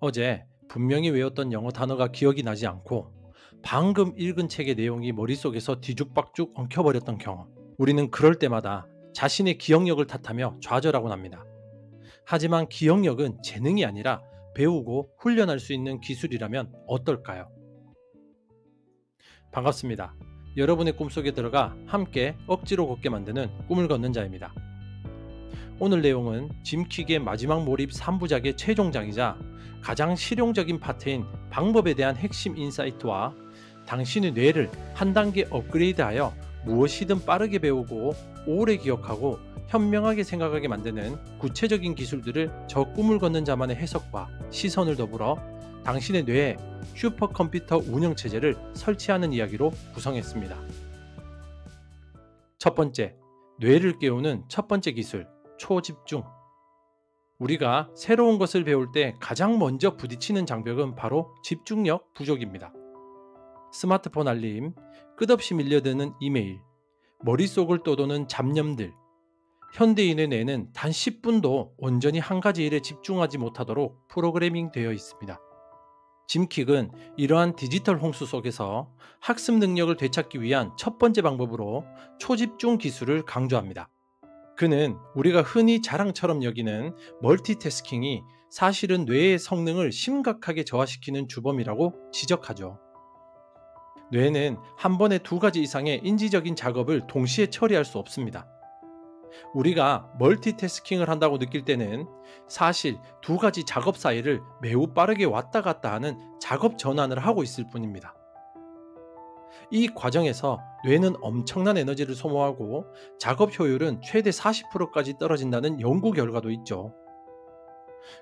어제 분명히 외웠던 영어 단어가 기억이 나지 않고 방금 읽은 책의 내용이 머릿속에서 뒤죽박죽 엉켜버렸던 경험. 우리는 그럴 때마다 자신의 기억력을 탓하며 좌절하곤 합니다. 하지만 기억력은 재능이 아니라 배우고 훈련할 수 있는 기술이라면 어떨까요? 반갑습니다. 여러분의 꿈속에 들어가 함께 억지로 걷게 만드는 꿈을 걷는 자입니다. 오늘 내용은 짐 퀵의 마지막 몰입 3부작의 최종작이자 가장 실용적인 파트인 방법에 대한 핵심 인사이트와 당신의 뇌를 한 단계 업그레이드하여 무엇이든 빠르게 배우고 오래 기억하고 현명하게 생각하게 만드는 구체적인 기술들을 저 꿈을 걷는 자만의 해석과 시선을 더불어 당신의 뇌에 슈퍼컴퓨터 운영체제를 설치하는 이야기로 구성했습니다. 첫 번째, 뇌를 깨우는 첫 번째 기술, 초집중. 우리가 새로운 것을 배울 때 가장 먼저 부딪히는 장벽은 바로 집중력 부족입니다. 스마트폰 알림, 끝없이 밀려드는 이메일, 머릿속을 떠도는 잡념들. 현대인의 뇌는 단 10분도 온전히 한 가지 일에 집중하지 못하도록 프로그래밍 되어 있습니다. 짐 퀵은 이러한 디지털 홍수 속에서 학습 능력을 되찾기 위한 첫 번째 방법으로 초집중 기술을 강조합니다. 그는 우리가 흔히 자랑처럼 여기는 멀티태스킹이 사실은 뇌의 성능을 심각하게 저하시키는 주범이라고 지적하죠. 뇌는 한 번에 두 가지 이상의 인지적인 작업을 동시에 처리할 수 없습니다. 우리가 멀티태스킹을 한다고 느낄 때는 사실 두 가지 작업 사이를 매우 빠르게 왔다 갔다 하는 작업 전환을 하고 있을 뿐입니다. 이 과정에서 뇌는 엄청난 에너지를 소모하고 작업 효율은 최대 40%까지 떨어진다는 연구 결과도 있죠.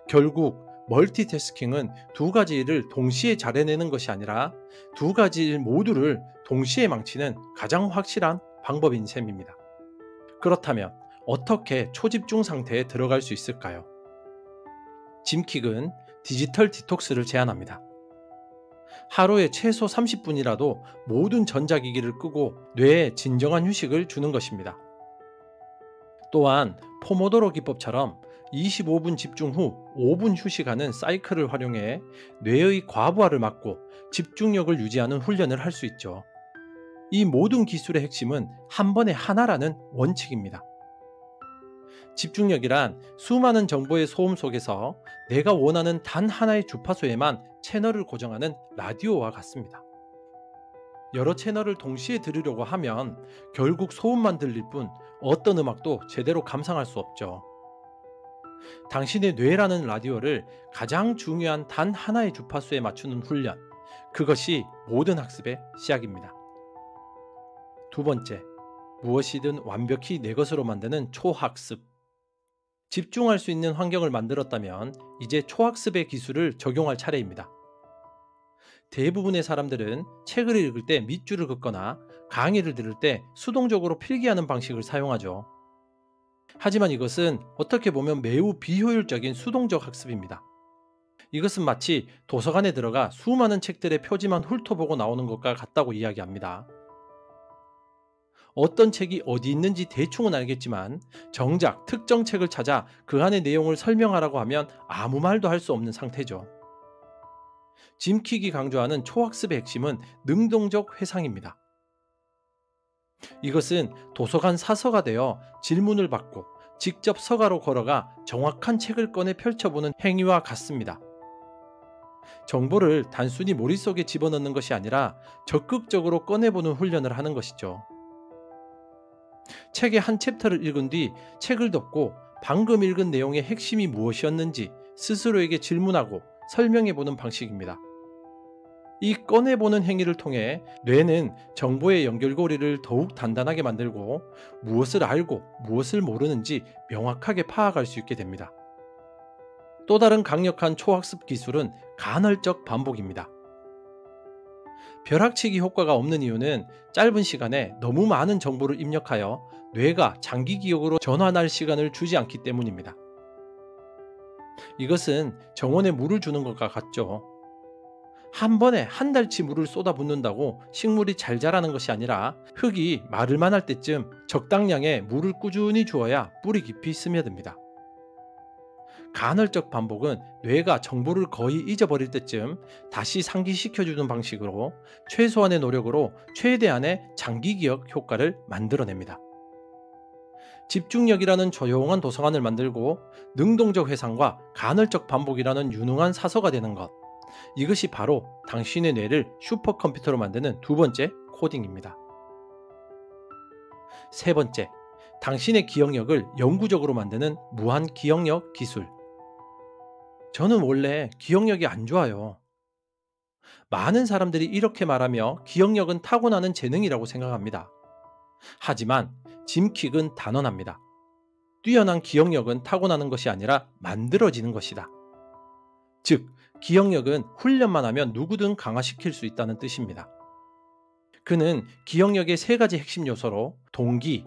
결국 멀티태스킹은 두 가지 일을 동시에 잘해내는 것이 아니라 두 가지 일 모두를 동시에 망치는 가장 확실한 방법인 셈입니다. 그렇다면 어떻게 초집중 상태에 들어갈 수 있을까요? 짐 퀵은 디지털 디톡스를 제안합니다. 하루에 최소 30분이라도 모든 전자기기를 끄고 뇌에 진정한 휴식을 주는 것입니다. 또한 포모도로 기법처럼 25분 집중 후 5분 휴식하는 사이클을 활용해 뇌의 과부하를 막고 집중력을 유지하는 훈련을 할 수 있죠. 이 모든 기술의 핵심은 한 번에 하나라는 원칙입니다. 집중력이란 수많은 정보의 소음 속에서 내가 원하는 단 하나의 주파수에만 채널을 고정하는 라디오와 같습니다. 여러 채널을 동시에 들으려고 하면 결국 소음만 들릴 뿐 어떤 음악도 제대로 감상할 수 없죠. 당신의 뇌라는 라디오를 가장 중요한 단 하나의 주파수에 맞추는 훈련, 그것이 모든 학습의 시작입니다. 두 번째, 무엇이든 완벽히 내 것으로 만드는 초학습. 집중할 수 있는 환경을 만들었다면 이제 초학습의 기술을 적용할 차례입니다. 대부분의 사람들은 책을 읽을 때 밑줄을 긋거나 강의를 들을 때 수동적으로 필기하는 방식을 사용하죠. 하지만 이것은 어떻게 보면 매우 비효율적인 수동적 학습입니다. 이것은 마치 도서관에 들어가 수많은 책들의 표지만 훑어보고 나오는 것과 같다고 이야기합니다. 어떤 책이 어디 있는지 대충은 알겠지만 정작 특정 책을 찾아 그 안의 내용을 설명하라고 하면 아무 말도 할 수 없는 상태죠. 짐 퀵이 강조하는 초학습의 핵심은 능동적 회상입니다. 이것은 도서관 사서가 되어 질문을 받고 직접 서가로 걸어가 정확한 책을 꺼내 펼쳐보는 행위와 같습니다. 정보를 단순히 머릿속에 집어넣는 것이 아니라 적극적으로 꺼내보는 훈련을 하는 것이죠. 책의 한 챕터를 읽은 뒤 책을 덮고 방금 읽은 내용의 핵심이 무엇이었는지 스스로에게 질문하고 설명해보는 방식입니다. 이 꺼내보는 행위를 통해 뇌는 정보의 연결고리를 더욱 단단하게 만들고 무엇을 알고 무엇을 모르는지 명확하게 파악할 수 있게 됩니다. 또 다른 강력한 초학습 기술은 간헐적 반복입니다. 벼락치기 효과가 없는 이유는 짧은 시간에 너무 많은 정보를 입력하여 뇌가 장기 기억으로 전환할 시간을 주지 않기 때문입니다. 이것은 정원에 물을 주는 것과 같죠. 한 번에 한 달치 물을 쏟아붓는다고 식물이 잘 자라는 것이 아니라 흙이 마를 만할 때쯤 적당량의 물을 꾸준히 주어야 뿌리 깊이 스며듭니다. 간헐적 반복은 뇌가 정보를 거의 잊어버릴 때쯤 다시 상기시켜주는 방식으로 최소한의 노력으로 최대한의 장기 기억 효과를 만들어냅니다. 집중력이라는 조용한 도서관을 만들고 능동적 회상과 간헐적 반복이라는 유능한 사서가 되는 것. 이것이 바로 당신의 뇌를 슈퍼컴퓨터로 만드는 두 번째 코딩입니다. 세 번째, 당신의 기억력을 영구적으로 만드는 무한 기억력 기술. 저는 원래 기억력이 안 좋아요. 많은 사람들이 이렇게 말하며 기억력은 타고나는 재능이라고 생각합니다. 하지만 짐 킥은 단언합니다. 뛰어난 기억력은 타고나는 것이 아니라 만들어지는 것이다. 즉, 기억력은 훈련만 하면 누구든 강화시킬 수 있다는 뜻입니다. 그는 기억력의 세 가지 핵심 요소로 동기,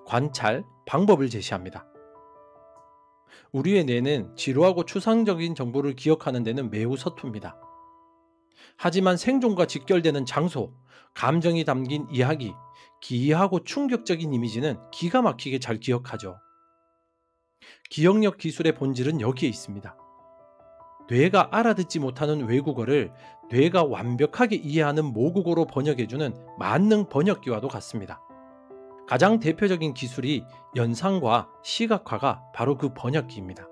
관찰, 방법을 제시합니다. 우리의 뇌는 지루하고 추상적인 정보를 기억하는 데는 매우 서툽니다. 하지만 생존과 직결되는 장소, 감정이 담긴 이야기, 기이하고 충격적인 이미지는 기가 막히게 잘 기억하죠. 기억력 기술의 본질은 여기에 있습니다. 뇌가 알아듣지 못하는 외국어를 뇌가 완벽하게 이해하는 모국어로 번역해주는 만능 번역기와도 같습니다. 가장 대표적인 기술이 연상과 시각화가 바로 그 번역기입니다.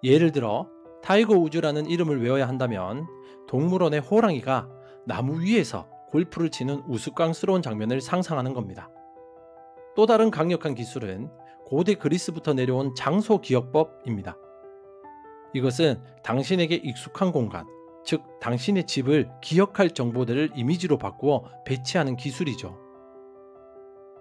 예를 들어 타이거 우즈라는 이름을 외워야 한다면 동물원의 호랑이가 나무 위에서 골프를 치는 우스꽝스러운 장면을 상상하는 겁니다. 또 다른 강력한 기술은 고대 그리스부터 내려온 장소 기억법입니다. 이것은 당신에게 익숙한 공간, 즉 당신의 집을 기억할 정보들을 이미지로 바꾸어 배치하는 기술이죠.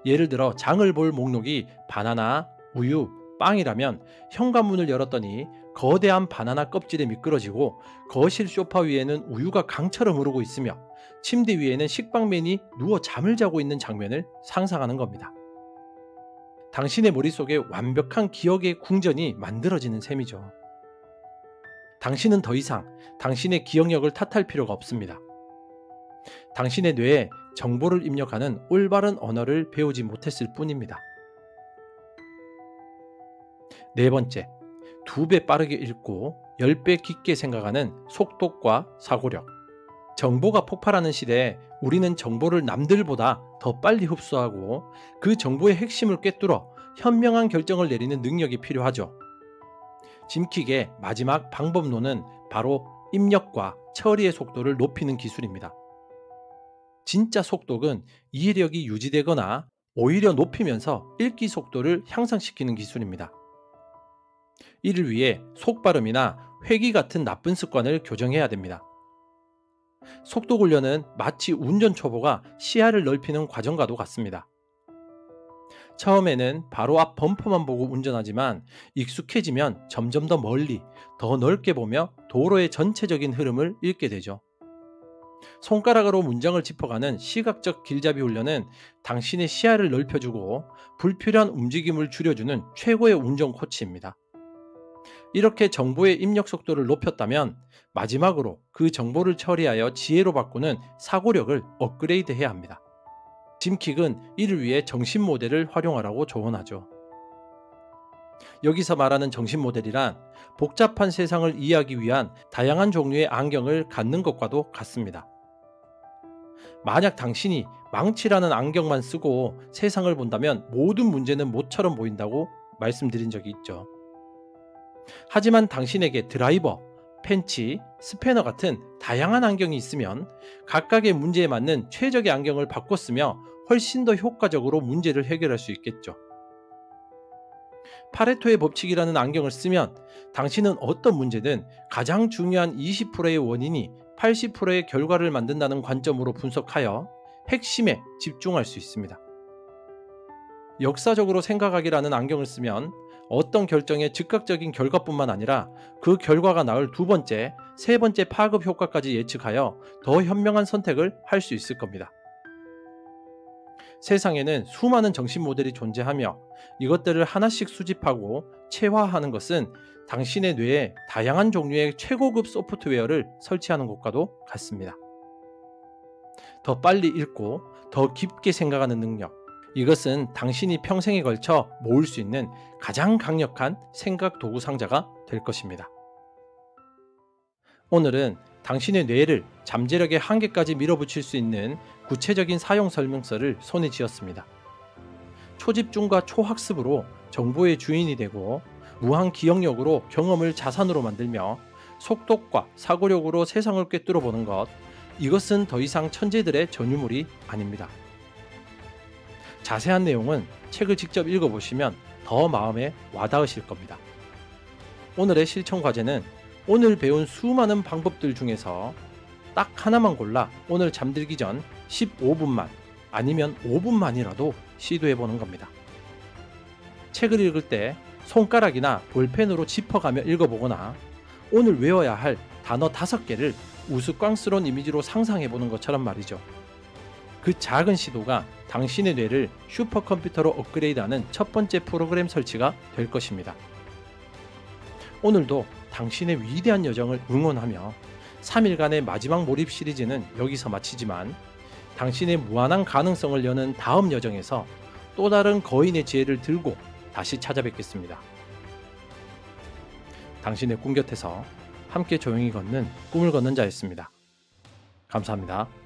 예를 들어 장을 볼 목록이 바나나, 우유, 빵이라면 현관문을 열었더니 거대한 바나나 껍질에 미끄러지고 거실 소파 위에는 우유가 강처럼 흐르고 있으며 침대 위에는 식빵맨이 누워 잠을 자고 있는 장면을 상상하는 겁니다. 당신의 머릿속에 완벽한 기억의 궁전이 만들어지는 셈이죠. 당신은 더 이상 당신의 기억력을 탓할 필요가 없습니다. 당신의 뇌에 정보를 입력하는 올바른 언어를 배우지 못했을 뿐입니다. 네 번째, 2배 빠르게 읽고 10배 깊게 생각하는 속독과 사고력. 정보가 폭발하는 시대에 우리는 정보를 남들보다 더 빨리 흡수하고 그 정보의 핵심을 꿰뚫어 현명한 결정을 내리는 능력이 필요하죠. 짐킥의 마지막 방법론은 바로 입력과 처리의 속도를 높이는 기술입니다. 진짜 속독은 이해력이 유지되거나 오히려 높이면서 읽기 속도를 향상시키는 기술입니다. 이를 위해 속발음이나 회귀 같은 나쁜 습관을 교정해야 됩니다. 속독 훈련은 마치 운전 초보가 시야를 넓히는 과정과도 같습니다. 처음에는 바로 앞 범퍼만 보고 운전하지만 익숙해지면 점점 더 멀리, 더 넓게 보며 도로의 전체적인 흐름을 읽게 되죠. 손가락으로 문장을 짚어가는 시각적 길잡이 훈련은 당신의 시야를 넓혀주고 불필요한 움직임을 줄여주는 최고의 운전 코치입니다. 이렇게 정보의 입력 속도를 높였다면 마지막으로 그 정보를 처리하여 지혜로 바꾸는 사고력을 업그레이드해야 합니다. 짐킥은 이를 위해 정신 모델을 활용하라고 조언하죠. 여기서 말하는 정신 모델이란 복잡한 세상을 이해하기 위한 다양한 종류의 안경을 갖는 것과도 같습니다. 만약 당신이 망치라는 안경만 쓰고 세상을 본다면 모든 문제는 모처럼 보인다고 말씀드린 적이 있죠. 하지만 당신에게 드라이버, 펜치, 스패너 같은 다양한 안경이 있으면 각각의 문제에 맞는 최적의 안경을 바꿔 쓰며 훨씬 더 효과적으로 문제를 해결할 수 있겠죠. 파레토의 법칙이라는 안경을 쓰면 당신은 어떤 문제든 가장 중요한 20%의 원인이 80%의 결과를 만든다는 관점으로 분석하여 핵심에 집중할 수 있습니다. 역사적으로 생각하기라는 안경을 쓰면 어떤 결정의 즉각적인 결과뿐만 아니라 그 결과가 낳을 두 번째, 세 번째 파급 효과까지 예측하여 더 현명한 선택을 할 수 있을 겁니다. 세상에는 수많은 정신 모델이 존재하며 이것들을 하나씩 수집하고 체화하는 것은 당신의 뇌에 다양한 종류의 최고급 소프트웨어를 설치하는 것과도 같습니다. 더 빨리 읽고 더 깊게 생각하는 능력, 이것은 당신이 평생에 걸쳐 모을 수 있는 가장 강력한 생각 도구 상자가 될 것입니다. 오늘은 당신의 뇌를 잠재력의 한계까지 밀어붙일 수 있는 구체적인 사용 설명서를 손에 쥐었습니다. 초집중과 초학습으로 정보의 주인이 되고 무한 기억력으로 경험을 자산으로 만들며 속독과 사고력으로 세상을 꿰뚫어 보는 것, 이것은 더 이상 천재들의 전유물이 아닙니다. 자세한 내용은 책을 직접 읽어보시면 더 마음에 와닿으실 겁니다. 오늘의 실천 과제는 오늘 배운 수많은 방법들 중에서 딱 하나만 골라 오늘 잠들기 전 15분만 아니면 5분만이라도 시도해보는 겁니다. 책을 읽을 때 손가락이나 볼펜으로 짚어가며 읽어보거나 오늘 외워야 할 단어 5개를 우스꽝스러운 이미지로 상상해보는 것처럼 말이죠. 그 작은 시도가 당신의 뇌를 슈퍼컴퓨터로 업그레이드하는 첫 번째 프로그램 설치가 될 것입니다. 오늘도 당신의 위대한 여정을 응원하며 3일간의 마지막 몰입 시리즈는 여기서 마치지만 당신의 무한한 가능성을 여는 다음 여정에서 또 다른 거인의 지혜를 들고 다시 찾아뵙겠습니다. 당신의 꿈 곁에서 함께 조용히 걷는 꿈을 걷는 자였습니다. 감사합니다.